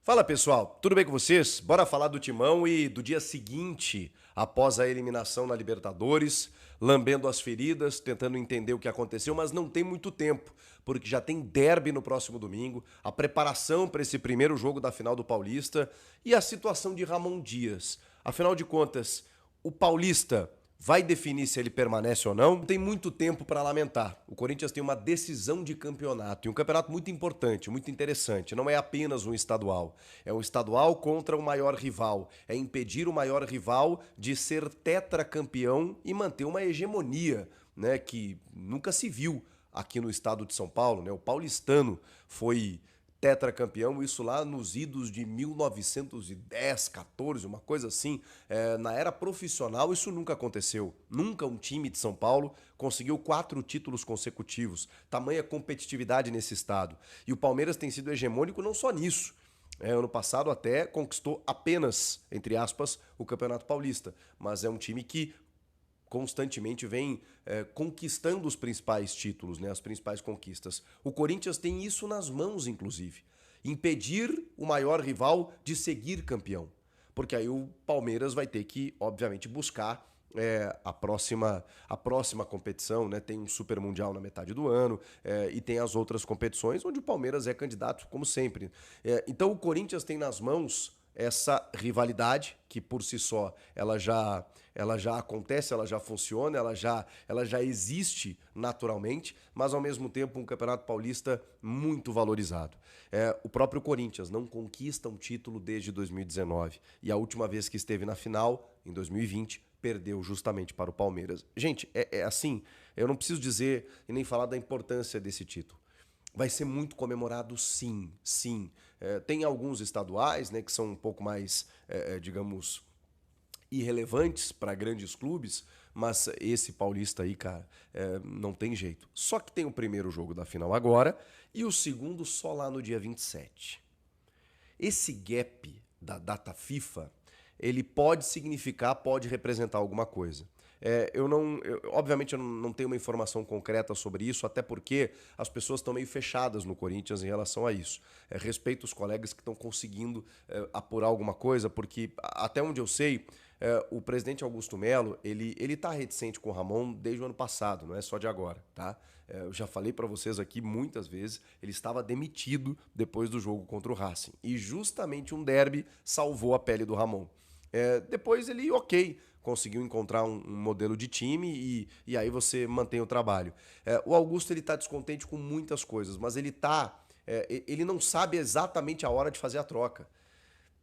Fala pessoal, tudo bem com vocês? Bora falar do Timão e do dia seguinte, após a eliminação na Libertadores, lambendo as feridas, tentando entender o que aconteceu, mas não tem muito tempo, porque já tem derby no próximo domingo, a preparação para esse primeiro jogo da final do Paulista e a situação de Ramon Dias. Afinal de contas, o Paulista vai definir se ele permanece ou não. Não tem muito tempo para lamentar. O Corinthians tem uma decisão de campeonato, e um campeonato muito importante, muito interessante. Não é apenas um estadual. É um estadual contra o maior rival. É impedir o maior rival de ser tetracampeão e manter uma hegemonia, né, que nunca se viu aqui no estado de São Paulo, né? O paulistano foi tetracampeão, isso lá nos idos de 1910, 14, uma coisa assim. Na era profissional isso nunca aconteceu. Nunca um time de São Paulo conseguiu 4 títulos consecutivos. Tamanha competitividade nesse estado. E o Palmeiras tem sido hegemônico não só nisso. Ano passado até conquistou apenas, entre aspas, o Campeonato Paulista. Mas é um time que constantemente vem conquistando os principais títulos, né, as principais conquistas. O Corinthians tem isso nas mãos, inclusive. Impedir o maior rival de seguir campeão. Porque aí o Palmeiras vai ter que, obviamente, buscar a próxima competição, né? Tem um Super Mundial na metade do ano e tem as outras competições onde o Palmeiras é candidato, como sempre. Então o Corinthians tem nas mãos essa rivalidade, que por si só ela já acontece, ela já funciona, ela já existe naturalmente, mas ao mesmo tempo um Campeonato Paulista muito valorizado. O próprio Corinthians não conquista um título desde 2019 e a última vez que esteve na final, em 2020, perdeu justamente para o Palmeiras. Gente, é assim, eu não preciso dizer e nem falar da importância desse título. Vai ser muito comemorado, sim, sim. Tem alguns estaduais, né, que são um pouco mais, digamos, irrelevantes para grandes clubes, mas esse paulista aí, cara, não tem jeito. Só que tem o primeiro jogo da final agora e o segundo só lá no dia 27. Esse gap da data FIFA, ele pode significar, pode representar alguma coisa. Obviamente eu não tenho uma informação concreta sobre isso, até porque as pessoas estão meio fechadas no Corinthians em relação a isso. Respeito os colegas que estão conseguindo apurar alguma coisa, porque até onde eu sei, o presidente Augusto Melo, ele tá reticente com o Ramon desde o ano passado, não é só de agora, tá? Eu já falei para vocês aqui muitas vezes, ele estava demitido depois do jogo contra o Racing. E justamente um derby salvou a pele do Ramon. Depois ele, ok, conseguiu encontrar um modelo de time e aí você mantém o trabalho. O Augusto ele está descontente com muitas coisas, mas ele não sabe exatamente a hora de fazer a troca.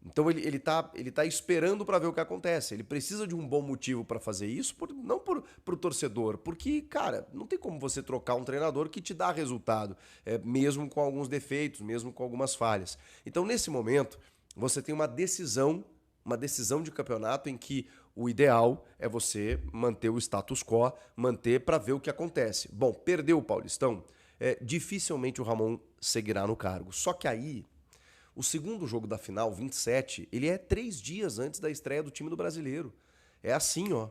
Então ele tá esperando para ver o que acontece. Ele precisa de um bom motivo para fazer isso, não pro torcedor, porque, cara, não tem como você trocar um treinador que te dá resultado, mesmo com alguns defeitos, mesmo com algumas falhas. Então, nesse momento, você tem uma decisão de campeonato em que o ideal é você manter o status quo, manter para ver o que acontece. Bom, perdeu o Paulistão, dificilmente o Ramon seguirá no cargo. Só que aí, o segundo jogo da final, 27, ele é 3 dias antes da estreia do time do Brasileiro. É assim, ó.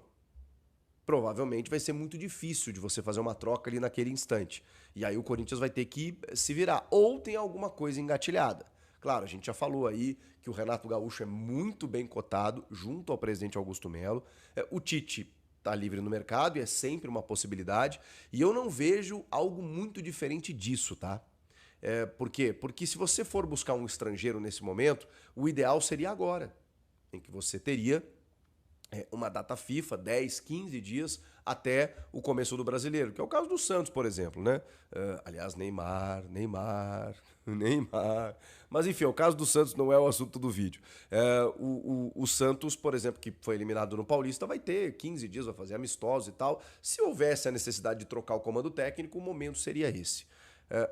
Provavelmente vai ser muito difícil de você fazer uma troca ali naquele instante. E aí o Corinthians vai ter que se virar. Ou tem alguma coisa engatilhada. Claro, a gente já falou aí que o Renato Gaúcho é muito bem cotado junto ao presidente Augusto Melo. O Tite está livre no mercado e é sempre uma possibilidade. E eu não vejo algo muito diferente disso, tá? Por quê? Porque se você for buscar um estrangeiro nesse momento, o ideal seria agora, em que você teria uma data FIFA, 10, 15 dias até o começo do Brasileiro, que é o caso do Santos, por exemplo, né? Aliás, Neymar. Mas enfim, o caso do Santos não é o assunto do vídeo. O Santos, por exemplo, que foi eliminado no Paulista, vai ter 15 dias, vai fazer amistosos e tal. Se houvesse a necessidade de trocar o comando técnico, o momento seria esse.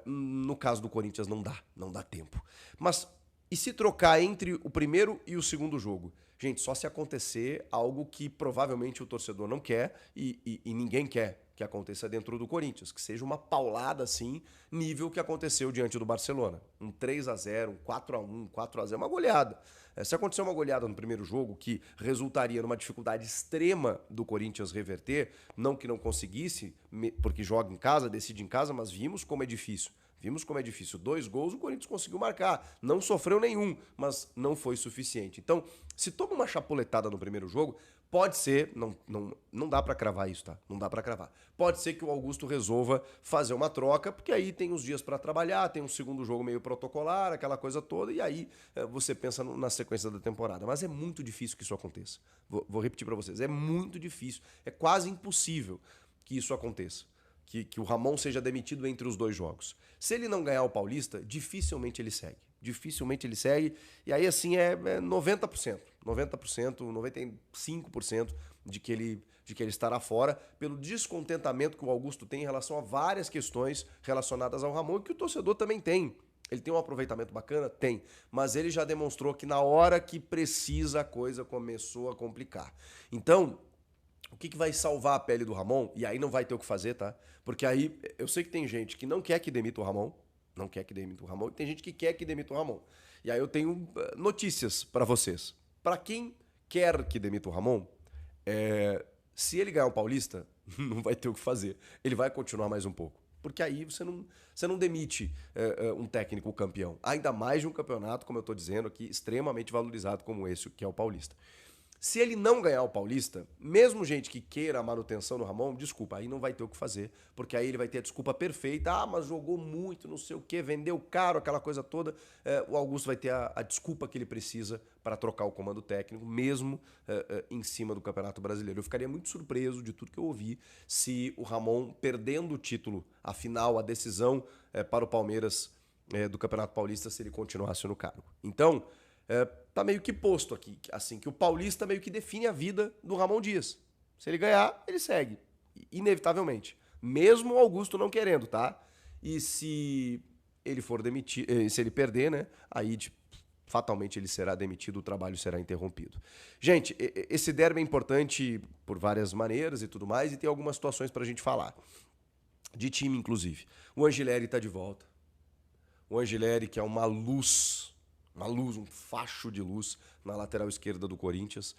No caso do Corinthians não dá tempo. Mas e se trocar entre o primeiro e o segundo jogo? Gente, só se acontecer algo que provavelmente o torcedor não quer e ninguém quer que aconteça dentro do Corinthians, que seja uma paulada assim, nível que aconteceu diante do Barcelona. Um 3-0, um 4-1, 4-0, uma goleada. Se acontecer uma goleada no primeiro jogo que resultaria numa dificuldade extrema do Corinthians reverter, não que não conseguisse, porque joga em casa, decide em casa, mas vimos como é difícil. Vimos como é difícil. 2 gols o Corinthians conseguiu marcar. Não sofreu nenhum, mas não foi suficiente. Então, se toma uma chapuletada no primeiro jogo, pode ser, não dá pra cravar isso, tá? Não dá pra cravar. Pode ser que o Augusto resolva fazer uma troca, porque aí tem uns dias pra trabalhar, tem um segundo jogo meio protocolar, aquela coisa toda, e aí você pensa na sequência da temporada. Mas é muito difícil que isso aconteça. Vou repetir pra vocês, é muito difícil, é quase impossível que isso aconteça. Que o Ramon seja demitido entre os 2 jogos. Se ele não ganhar o Paulista, dificilmente ele segue. Dificilmente ele segue. E aí, assim, é 90%. 90%, 95% de que ele estará fora pelo descontentamento que o Augusto tem em relação a várias questões relacionadas ao Ramon e que o torcedor também tem. Ele tem um aproveitamento bacana? Tem. Mas ele já demonstrou que na hora que precisa a coisa começou a complicar. Então, o que vai salvar a pele do Ramon? E aí não vai ter o que fazer, tá? Porque aí eu sei que tem gente que não quer que demita o Ramon, não quer que demita o Ramon, e tem gente que quer que demita o Ramon. E aí eu tenho notícias pra vocês. Pra quem quer que demita o Ramon, se ele ganhar o Paulista, não vai ter o que fazer. Ele vai continuar mais um pouco. Porque aí você não demite um técnico campeão. Ainda mais de um campeonato, como eu tô dizendo aqui, extremamente valorizado como esse, que é o Paulista. Se ele não ganhar o Paulista, mesmo gente que queira a manutenção no Ramon, desculpa, aí não vai ter o que fazer, porque aí ele vai ter a desculpa perfeita, mas jogou muito, não sei o quê, vendeu caro, aquela coisa toda, o Augusto vai ter a desculpa que ele precisa para trocar o comando técnico, mesmo em cima do Campeonato Brasileiro. Eu ficaria muito surpreso de tudo que eu ouvi se o Ramon, perdendo o título, a final, a decisão para o Palmeiras do Campeonato Paulista, se ele continuasse no cargo. Então, tá meio que posto aqui, assim, que o Paulista meio que define a vida do Ramon Dias. Se ele ganhar, ele segue, inevitavelmente. Mesmo o Augusto não querendo, tá? E se ele for demitido, se ele perder, né? Aí, fatalmente ele será demitido, o trabalho será interrompido. Gente, esse derby é importante por várias maneiras e tudo mais, e tem algumas situações pra gente falar. De time, inclusive. O Angileri tá de volta. O Angileri, que é uma luz, um facho de luz na lateral esquerda do Corinthians.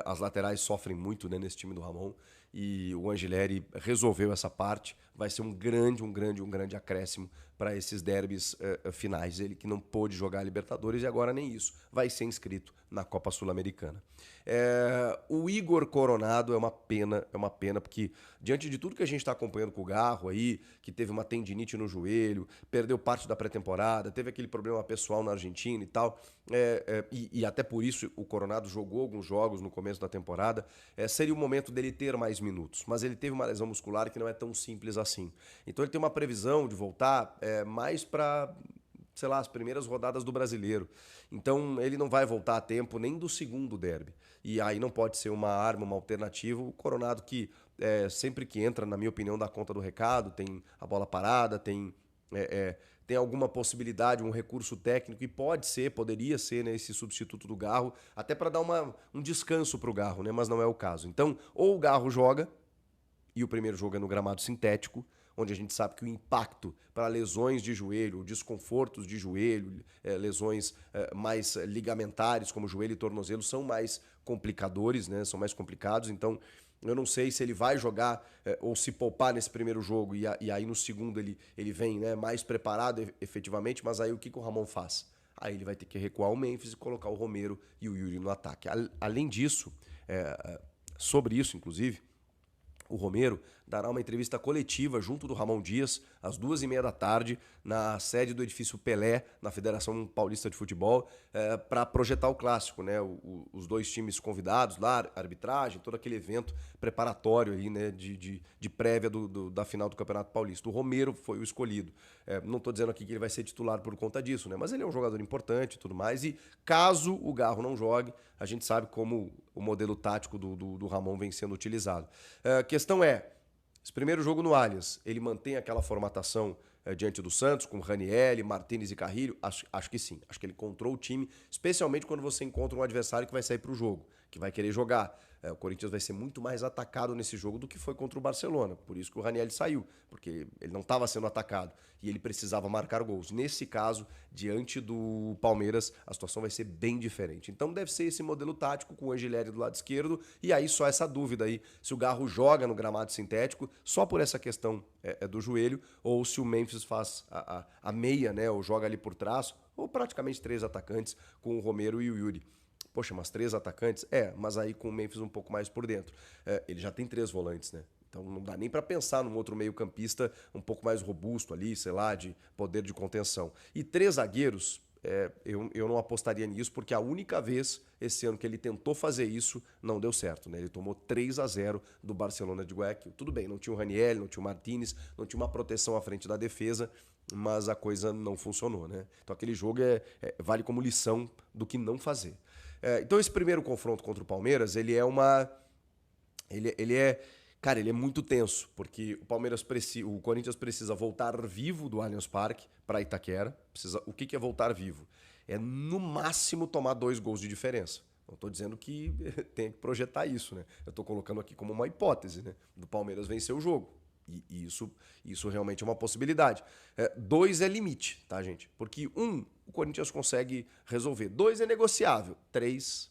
As laterais sofrem muito, né, nesse time do Ramon. E o Angileri resolveu essa parte. Vai ser um grande acréscimo para esses derbys finais. Ele que não pôde jogar a Libertadores e agora nem isso. Vai ser inscrito na Copa Sul-Americana. O Igor Coronado é uma pena, porque diante de tudo que a gente está acompanhando com o Garro aí, que teve uma tendinite no joelho, perdeu parte da pré-temporada, teve aquele problema pessoal na Argentina e tal, e até por isso o Coronado jogou alguns jogos no começo da temporada, seria o momento dele ter mais minutos, mas ele teve uma lesão muscular que não é tão simples assim. Então ele tem uma previsão de voltar mais para, sei lá, as primeiras rodadas do Brasileiro. Então ele não vai voltar a tempo nem do segundo derby. E aí não pode ser uma arma, uma alternativa. O Coronado que sempre que entra, na minha opinião, dá conta do recado, tem a bola parada, tem alguma possibilidade, um recurso técnico e poderia ser, né, esse substituto do Garro, até para dar um descanso para o Garro, né, mas não é o caso. Então, ou o Garro joga, e o primeiro jogo é no gramado sintético, onde a gente sabe que o impacto para lesões de joelho, desconfortos de joelho, lesões mais ligamentares, como joelho e tornozelo, são mais complicadores, né? São mais complicados. Então, eu não sei se ele vai jogar ou se poupar nesse primeiro jogo e aí no segundo ele vem, né, mais preparado efetivamente, mas aí o que o Ramon faz? Aí ele vai ter que recuar o Memphis e colocar o Romero e o Yuri no ataque. Além disso, sobre isso, inclusive, o Romero dará uma entrevista coletiva junto do Ramon Dias, às 2h30 da tarde, na sede do edifício Pelé, na Federação Paulista de Futebol, para projetar o clássico, né? Os 2 times convidados lá, arbitragem, todo aquele evento preparatório aí, né? de prévia da final do Campeonato Paulista. O Romero foi o escolhido. Não estou dizendo aqui que ele vai ser titular por conta disso, né? Mas ele é um jogador importante e tudo mais. E caso o Garro não jogue, a gente sabe como o modelo tático do Ramon vem sendo utilizado. A questão esse primeiro jogo no Allianz, ele mantém aquela formatação diante do Santos, com Ranieri, Martínez e Carrilho? Acho que sim. Acho que ele encontrou o time, especialmente quando você encontra um adversário que vai sair para o jogo, que vai querer jogar. O Corinthians vai ser muito mais atacado nesse jogo do que foi contra o Barcelona. Por isso que o Ranieri saiu, porque ele não estava sendo atacado e ele precisava marcar gols. Nesse caso, diante do Palmeiras, a situação vai ser bem diferente. Então deve ser esse modelo tático com o Angileri do lado esquerdo e aí só essa dúvida aí, se o Garro joga no gramado sintético só por essa questão do joelho ou se o Memphis vezes faz a meia, né? Ou joga ali por trás, ou praticamente 3 atacantes com o Romero e o Yuri. Poxa, mas 3 atacantes? Mas aí com o Memphis um pouco mais por dentro. Ele já tem 3 volantes, né? Então não dá nem para pensar num outro meio-campista um pouco mais robusto ali, sei lá, de poder de contenção. E 3 zagueiros, eu não apostaria nisso, porque a única vez esse ano que ele tentou fazer isso não deu certo, né? Ele tomou 3-0 do Barcelona de Guayaquil. Tudo bem, não tinha o Raniel, não tinha o Martínez, não tinha uma proteção à frente da defesa, mas a coisa não funcionou, né? Então aquele jogo vale como lição do que não fazer. Então esse primeiro confronto contra o Palmeiras, ele é Cara, ele é muito tenso, porque o Corinthians precisa voltar vivo do Allianz Parque para Itaquera. O que é voltar vivo? É no máximo tomar 2 gols de diferença. Não estou dizendo que tem que projetar isso, né? Eu estou colocando aqui como uma hipótese, né? Do Palmeiras vencer o jogo. E isso realmente é uma possibilidade. 2 é limite, tá, gente? Porque o Corinthians consegue resolver. 2 é negociável. 3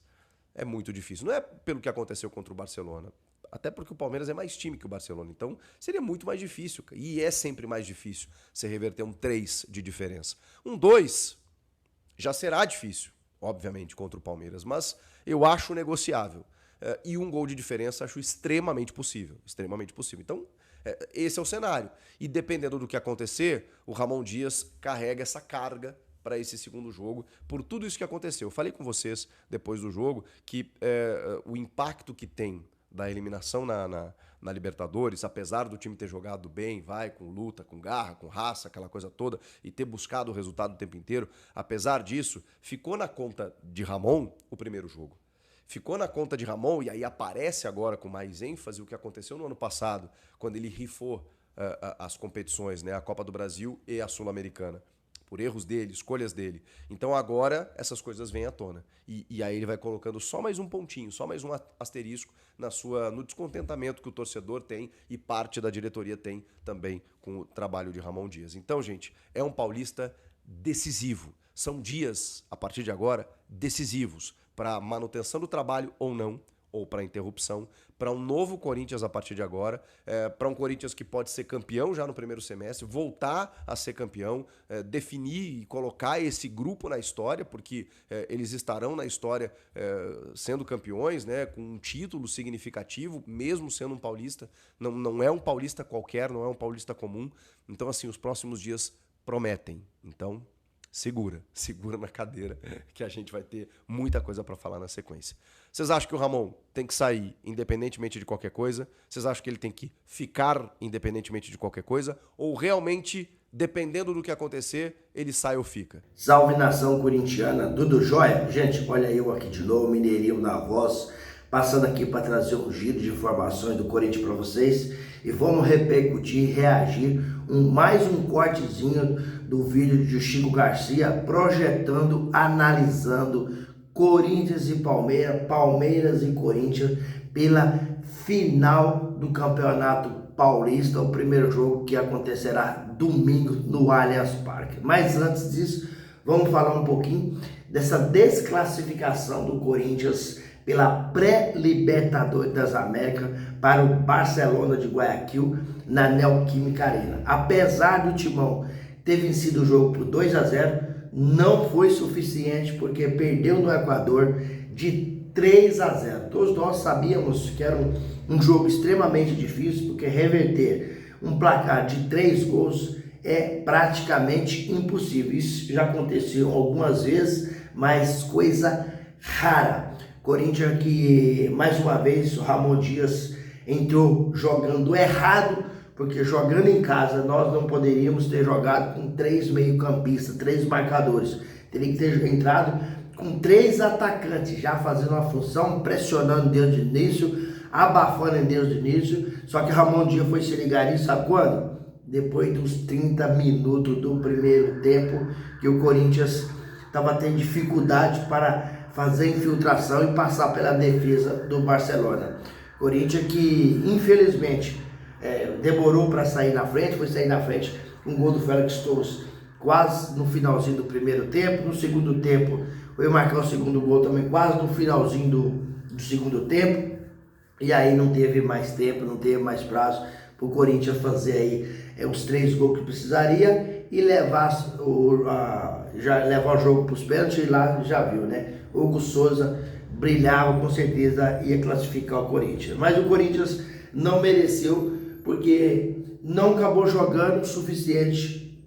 é muito difícil. Não é pelo que aconteceu contra o Barcelona. Até porque o Palmeiras é mais time que o Barcelona. Então, seria muito mais difícil. E é sempre mais difícil você reverter um 3 de diferença. Um 2 já será difícil, obviamente, contra o Palmeiras. Mas eu acho negociável. E um gol de diferença acho extremamente possível. Extremamente possível. Então, esse é o cenário. E dependendo do que acontecer, o Ramon Dias carrega essa carga para esse segundo jogo, por tudo isso que aconteceu. Eu falei com vocês, depois do jogo, que o impacto que tem da eliminação na Libertadores, apesar do time ter jogado bem, com luta, com garra, com raça, aquela coisa toda, e ter buscado o resultado o tempo inteiro, apesar disso, ficou na conta de Ramon o primeiro jogo. Ficou na conta de Ramon, e aí aparece agora com mais ênfase o que aconteceu no ano passado, quando ele rifou as competições, né, a Copa do Brasil e a Sul-Americana, por erros dele, escolhas dele. Então agora essas coisas vêm à tona. E aí ele vai colocando só mais um pontinho, só mais um asterisco no descontentamento que o torcedor tem e parte da diretoria tem também com o trabalho de Ramon Dias. Então, gente, é um paulista decisivo. São dias, a partir de agora, decisivos para manutenção do trabalho ou não, ou para interrupção, para um novo Corinthians a partir de agora, para um Corinthians que pode ser campeão já no primeiro semestre, voltar a ser campeão, definir e colocar esse grupo na história, porque eles estarão na história sendo campeões, né, com um título significativo, mesmo sendo um paulista. Não é um paulista qualquer, não é um paulista comum. Então, assim, os próximos dias prometem. Então, segura na cadeira, que a gente vai ter muita coisa para falar na sequência. Vocês acham que o Ramon tem que sair independentemente de qualquer coisa? Vocês acham que ele tem que ficar independentemente de qualquer coisa? Ou realmente, dependendo do que acontecer, ele sai ou fica? Salve nação corintiana, Dudu Jóia. Gente, olha eu aqui de novo, Mineirinho na voz, passando aqui para trazer um giro de informações do Corinthians para vocês. E vamos repercutir, reagir, mais um cortezinho do vídeo de Chico Garcia projetando, analisando Corinthians e Palmeiras, Palmeiras e Corinthians pela final do Campeonato Paulista, o primeiro jogo que acontecerá domingo no Allianz Parque. Mas antes disso, vamos falar um pouquinho dessa desclassificação do Corinthians pela pré-Libertadores das Américas para o Barcelona de Guayaquil na Neoquímica Arena. Apesar do Timão ter vencido o jogo por 2-0, não foi suficiente porque perdeu no Equador de 3-0. Todos nós sabíamos que era um jogo extremamente difícil, porque reverter um placar de 3 gols é praticamente impossível. Isso já aconteceu algumas vezes, mas coisa rara. Corinthians que, mais uma vez, o Ramon Dias entrou jogando errado, porque jogando em casa nós não poderíamos ter jogado com 3 meio-campistas, 3 marcadores. Teria que ter entrado com 3 atacantes, já fazendo uma função, pressionando desde o início, abafando desde o início. Só que Ramon Dias foi se ligar nisso, sabe quando? Depois dos 30 minutos do primeiro tempo, que o Corinthians estava tendo dificuldade para fazer infiltração e passar pela defesa do Barcelona. Corinthians que, infelizmente, demorou para sair na frente, foi sair na frente com o gol do Félix Torres quase no finalzinho do primeiro tempo. No segundo tempo, foi marcar o segundo gol também quase no finalzinho do segundo tempo. E aí não teve mais tempo, não teve mais prazo para o Corinthians fazer aí os 3 gols que precisaria e levar levar o jogo para os pênaltis. E lá já viu, né? Hugo Souza brilhava, com certeza ia classificar o Corinthians. Mas o Corinthians não mereceu, porque não acabou jogando o suficiente.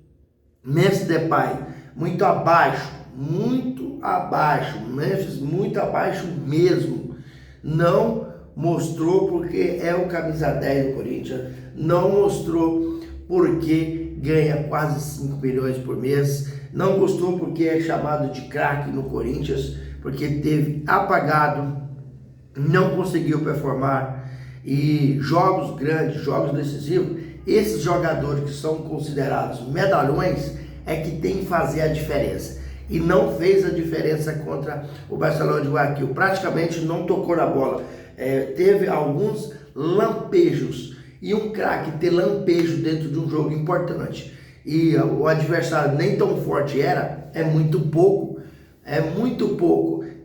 Memphis Depay, muito abaixo, Memphis muito abaixo mesmo. Não mostrou porque é o camisa 10 do Corinthians, não mostrou porque ganha quase 5 milhões por mês, não gostou porque é chamado de craque no Corinthians, porque teve apagado, não conseguiu performar. E jogos grandes, jogos decisivos, esses jogadores que são considerados medalhões é que tem que fazer a diferença. E não fez a diferença contra o Barcelona de Guayaquil, praticamente não tocou na bola. Teve alguns lampejos, e um craque ter lampejo dentro de um jogo importante e o adversário nem tão forte é muito pouco,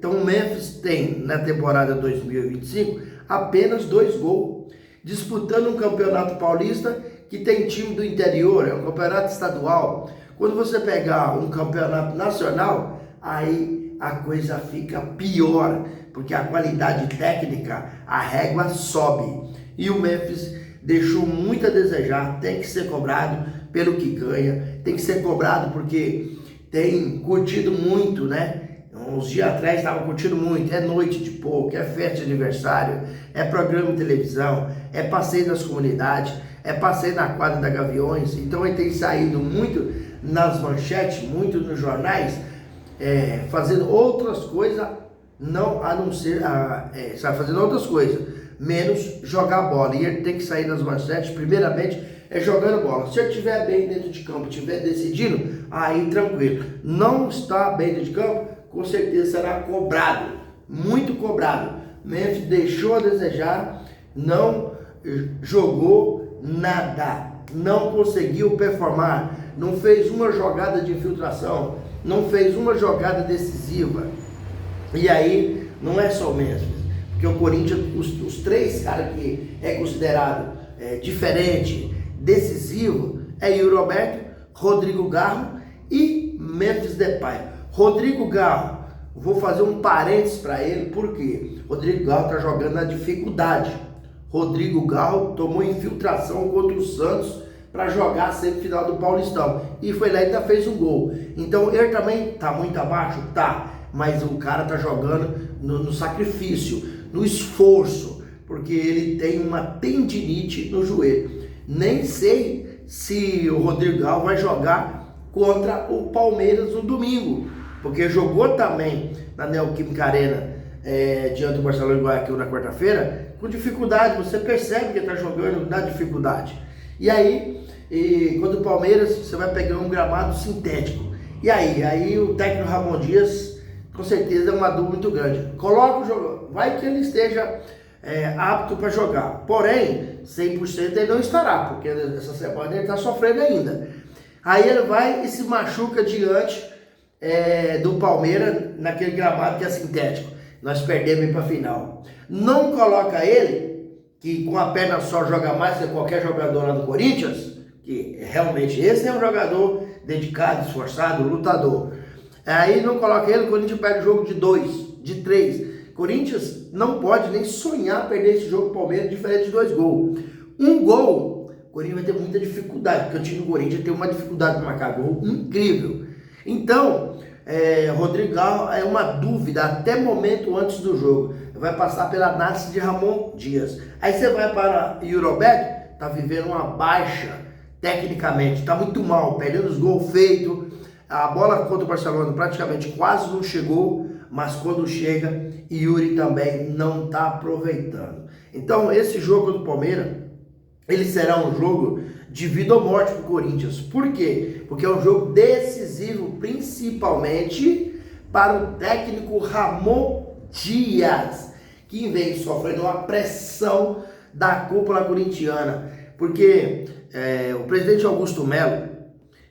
Então o Memphis tem na temporada 2025 apenas 2 gols, disputando um campeonato paulista que tem time do interior, é um campeonato estadual. Quando você pegar um campeonato nacional, aí a coisa fica pior, porque a qualidade técnica, a régua sobe. E o Memphis deixou muito a desejar, tem que ser cobrado pelo que ganha, tem que ser cobrado porque tem curtido muito, né? Uns dias atrás estava curtindo muito, é noite de poker, é festa de aniversário, é programa de televisão, é passeio nas comunidades, é passeio na quadra da Gaviões. Então ele tem saído muito nas manchetes, muito nos jornais, fazendo outras coisas, fazendo outras coisas, menos jogar bola. E ele tem que sair nas manchetes, primeiramente, jogando bola. Se ele estiver bem dentro de campo, estiver decidindo, aí tranquilo. Não está bem dentro de campo, com certeza será cobrado, muito cobrado. Memphis deixou a desejar, não jogou nada, não conseguiu performar, não fez uma jogada de infiltração, não fez uma jogada decisiva. E aí não é só o Memphis, porque o Corinthians, os 3 caras que é considerado diferente, decisivo, é Yuri Alberto, Rodrigo Garro e Memphis Depay. Rodrigo Garro, vou fazer um parênteses para ele, porque Rodrigo Garro está jogando na dificuldade. Rodrigo Garro tomou infiltração contra o Santos para jogar a semifinal do Paulistão e foi lá e ainda fez um gol. Então ele também está muito abaixo? Tá, mas o cara está jogando no sacrifício, no esforço, porque ele tem uma tendinite no joelho. Nem sei se o Rodrigo Garro vai jogar contra o Palmeiras no domingo, porque jogou também na Neoquímica Arena diante do Barcelona de Guayaquil na quarta-feira, com dificuldade. Você percebe que ele está jogando na dificuldade. E aí, quando o Palmeiras, você vai pegar um gramado sintético. E aí o técnico Ramon Dias, com certeza, é uma dúvida muito grande. Coloca o jogador, vai que ele esteja apto para jogar. Porém, 100% ele não estará, porque essa semana ele está sofrendo ainda. Aí ele vai e se machuca diante do Palmeiras, naquele gramado que é sintético. Nós perdemos para a final. Não coloca ele, que com a perna só joga mais que qualquer jogador lá no Corinthians, que realmente esse é um jogador dedicado, esforçado, lutador. Aí não coloca ele, o Corinthians perde o jogo de 2, de 3. Corinthians não pode nem sonhar perder esse jogo pro Palmeiras, diferente de 2 gols. 1 gol, o Corinthians vai ter muita dificuldade, porque o time do Corinthians tem uma dificuldade de marcar gol incrível. Então, Rodrigo Garro é uma dúvida até momento antes do jogo. Vai passar pela análise de Ramon Dias. Aí você vai para Yuri Alberto, tá vivendo uma baixa tecnicamente, tá muito mal, perdendo os gols feitos. A bola contra o Barcelona praticamente quase não chegou, mas quando chega, Yuri também não está aproveitando. Então, esse jogo do Palmeiras, ele será um jogo de vida ou morte para o Corinthians. Por quê? Porque é um jogo decisivo, principalmente para o técnico Ramon Dias, que vem sofrendo uma pressão da cúpula corintiana. Porque o presidente Augusto Melo,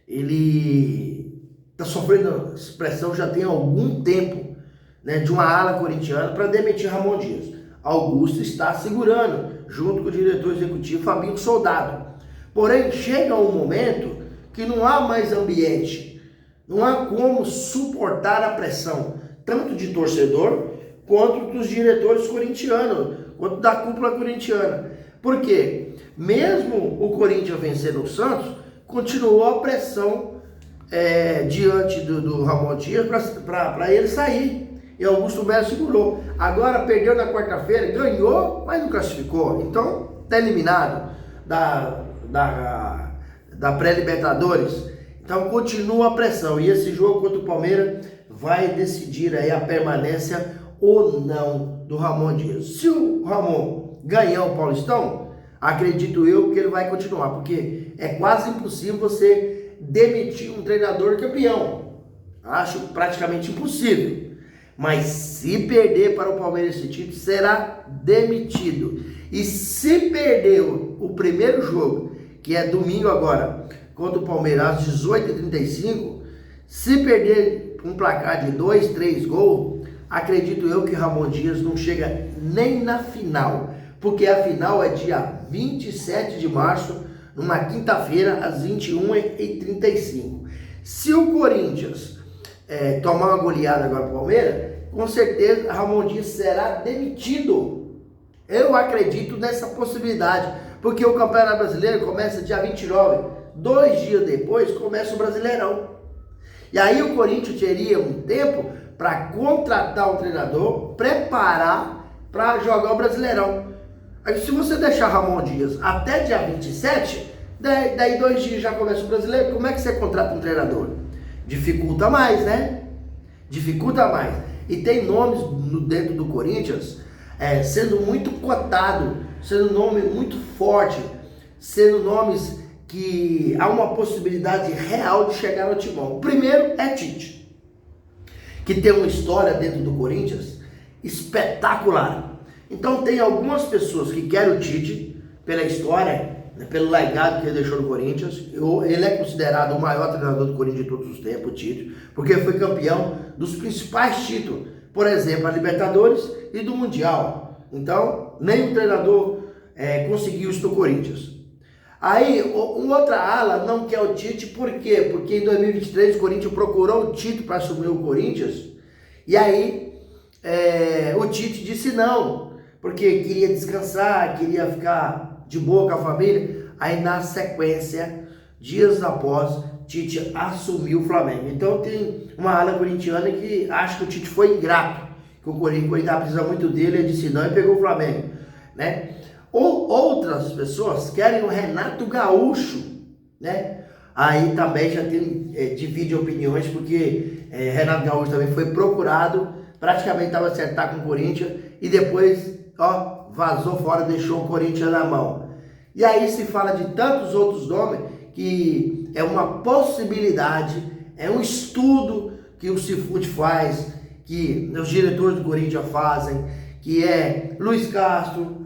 ele está sofrendo pressão já tem algum tempo, né, de uma ala corintiana para demitir Ramon Dias. Augusto está segurando, junto com o diretor executivo Fabinho Soldado. Porém, chega um momento que não há mais ambiente, não há como suportar a pressão, tanto de torcedor, quanto dos diretores corintianos, quanto da cúpula corintiana. Por quê? Mesmo o Corinthians vencendo o Santos, continuou a pressão diante do Ramon Dias para ele sair. E Augusto Melo segurou. Agora perdeu na quarta-feira, ganhou, mas não classificou. Então, está eliminado da pré-Libertadores. Então, continua a pressão. E esse jogo contra o Palmeiras vai decidir aí a permanência ou não do Ramon Dias. Se o Ramon ganhar o Paulistão, acredito eu que ele vai continuar, porque é quase impossível você demitir um treinador campeão. Acho praticamente impossível. Mas se perder para o Palmeiras esse título, será demitido. E se perder o primeiro jogo, que é domingo agora, contra o Palmeiras às 18h35, se perder um placar de 2, 3 gols, acredito eu que Ramon Dias não chega nem na final. Porque a final é dia 27 de março, numa quinta-feira, às 21h35. Se o Corinthians tomar uma goleada agora para o Palmeiras, com certeza Ramon Dias será demitido. Eu acredito nessa possibilidade, porque o Campeonato Brasileiro começa dia 29, 2 dias depois começa o Brasileirão. E aí o Corinthians teria um tempo para contratar um treinador, preparar para jogar o Brasileirão. Aí, se você deixar Ramon Dias até dia 27, daí 2 dias já começa o Brasileiro, como é que você contrata um treinador? Dificulta mais, né? Dificulta mais. E tem nomes dentro do Corinthians sendo muito cotado, sendo nome muito forte, sendo nomes que há uma possibilidade real de chegar ao timão. O primeiro é Tite, que tem uma história dentro do Corinthians espetacular. Então tem algumas pessoas que querem o Tite pela história, pelo legado que ele deixou no Corinthians. Ele é considerado o maior treinador do Corinthians de todos os tempos, o Tite, porque foi campeão dos principais títulos, por exemplo, a Libertadores e do Mundial. Então, nenhum treinador conseguiu isso no Corinthians. Aí, uma outra ala não quer o Tite, por quê? Porque em 2023 o Corinthians procurou o Tite para assumir o Corinthians, e aí o Tite disse não, porque queria descansar, queria ficar de boa com a família. Aí na sequência, dias após, Tite assumiu o Flamengo. Então tem uma ala corintiana que acha que o Tite foi ingrato, que o Corinthians estava precisando muito dele, ele disse não e pegou o Flamengo, né? Ou outras pessoas querem o Renato Gaúcho, né? Aí também já tem divide opiniões, porque Renato Gaúcho também foi procurado, praticamente estava acertado com o Corinthians e depois vazou fora, deixou o Corinthians na mão. E aí se fala de tantos outros nomes que é uma possibilidade, é um estudo que o Cifute faz, que os diretores do Corinthians fazem, que é Luiz Castro,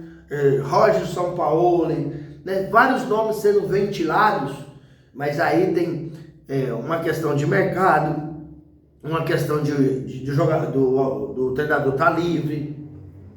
Roger Sampaoli, né? Vários nomes sendo ventilados, mas aí tem uma questão de mercado, uma questão de jogador, do treinador tá livre,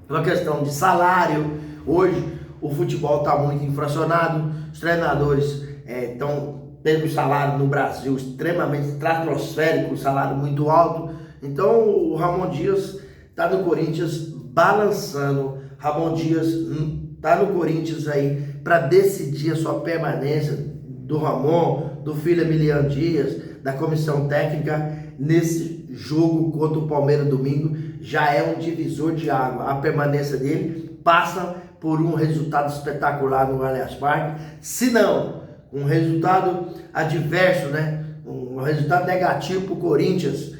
uma questão de salário. Hoje o futebol está muito inflacionado, os treinadores estão tendo salário no Brasil extremamente estratosférico, salário muito alto. Então o Ramon Dias está no Corinthians balançando. Ramon Dias está no Corinthians aí para decidir a sua permanência, do Ramon, do filho Emiliano Dias, da comissão técnica. Nesse jogo contra o Palmeiras domingo, já é um divisor de água. A permanência dele passa por um resultado espetacular no Allianz Parque. Se não, um resultado adverso, né? Um resultado negativo para o Corinthians,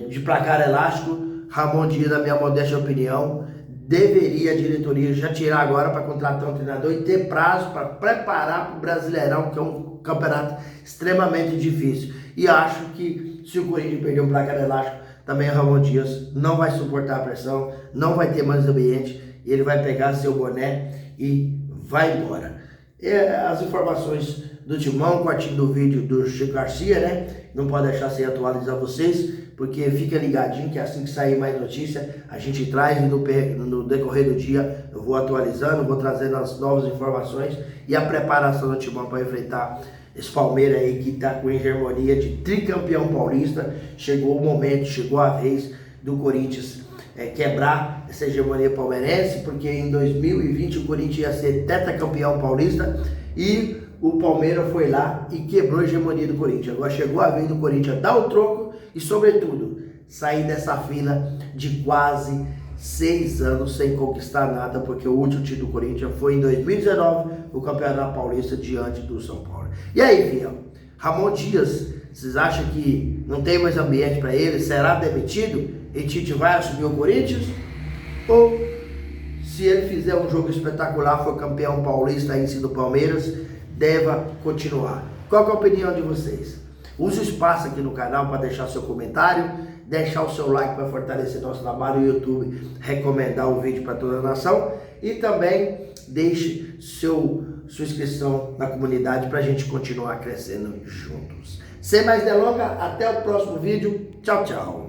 de placar elástico, Ramon Dias, na minha modesta opinião, deveria a diretoria já tirar agora para contratar um treinador e ter prazo para preparar para o Brasileirão, que é um campeonato extremamente difícil. E acho que se o Corinthians perder um placar elástico, também o Ramon Dias não vai suportar a pressão, não vai ter mais ambiente, e ele vai pegar seu boné e vai embora. As informações do Timão, quartinho do vídeo do Chico Garcia, né? Não pode deixar sem atualizar vocês. porque fica ligadinho que assim que sair mais notícia, a gente traz e no decorrer do dia eu vou atualizando, vou trazendo as novas informações e a preparação do Timão para enfrentar esse Palmeiras aí que está com hegemonia de tricampeão paulista. Chegou o momento, chegou a vez do Corinthians quebrar essa hegemonia palmeirense, porque em 2020 o Corinthians ia ser tetracampeão paulista e o Palmeiras foi lá e quebrou a hegemonia do Corinthians. Agora chegou a vez do Corinthians dar o troco e, sobretudo, sair dessa fila de quase 6 anos sem conquistar nada, porque o último título do Corinthians foi em 2019, o Campeonato Paulista, diante do São Paulo. E aí, fiel, Ramon Dias, vocês acham que não tem mais ambiente para ele? Será demitido? E Tite vai assumir o Corinthians? Ou, se ele fizer um jogo espetacular, for campeão paulista aí em cima do Palmeiras, deva continuar? Qual que é a opinião de vocês? Use o espaço aqui no canal para deixar seu comentário, deixar o seu like para fortalecer nosso trabalho no YouTube, recomendar o vídeo para toda a nação e também deixe sua inscrição na comunidade para a gente continuar crescendo juntos. Sem mais delongas, até o próximo vídeo. Tchau, tchau.